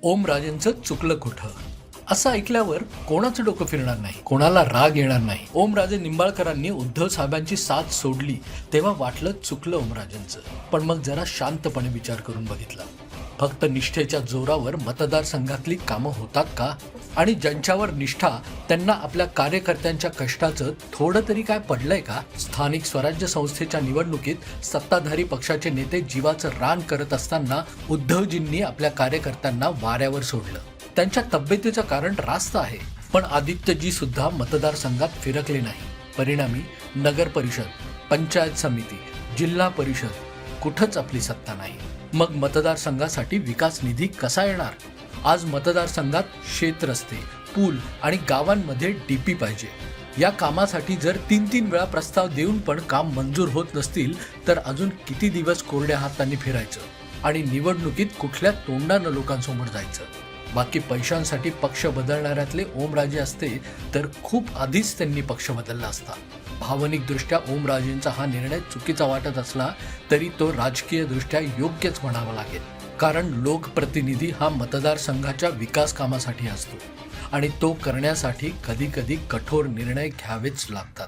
ओमराजेंचं चुकलं कुठं असं ऐकल्यावर कोणाचं डोकं फिरणार नाही, कोणाला राग येणार नाही. ओमराजे निंबाळकरांनी उद्धव साहेबांची साथ सोडली तेव्हा वाटलं चुकलं ओमराजेंचं. पण मग जरा शांतपणे विचार करून बघितला, फक्त निष्ठेच्या जोरावर मतदारसंघातली कामं होतात का? आणि ज्यांच्यावर निष्ठा त्यांना आपल्या कार्यकर्त्यांच्या कष्टाचं थोडं तरी काय पडलंय का? स्थानिक स्वराज्य संस्थेच्या निवडणुकीत सत्ताधारी पक्षाचे नेते जीवाचं रान करत असताना उद्धवजींनी आपल्या कार्यकर्त्यांना वाऱ्यावर सोडलं. त्यांच्या तब्येतीचं कारण रास्त आहे, पण आदित्यजी सुद्धा मतदारसंघात फिरकले नाही. परिणामी नगर परिषद, पंचायत समिती, जिल्हा परिषद कुठंच आपली सत्ता नाही. मग मतदारसंघासाठी विकास निधी कसा येणार? आज मतदारसंघात शेत रस्ते, पूल आणि गावांमध्ये डीपी पाहिजे. या कामासाठी जर 3-3 वेळा प्रस्ताव देऊन पण काम मंजूर होत नसतील तर अजून किती दिवस कोरड्या हातांनी फिरायचं आणि निवडणुकीत कुठल्या तोंडानं लोकांसमोर जायचं? बाकी पैशांसाठी पक्ष बदलणाऱ्यातले ओमराजे असते तर खूप आधीच त्यांनी पक्ष बदलला असता. भावनिकदृष्ट्या ओमराजेंचा हा निर्णय चुकीचा वाटत असला तरी तो राजकीयदृष्ट्या योग्यच म्हणावा लागेल. कारण लोकप्रतिनिधी हा मतदारसंघाच्या विकास कामासाठी असतो आणि तो करण्यासाठी कधी कधी कठोर निर्णय घ्यावेच लागतात.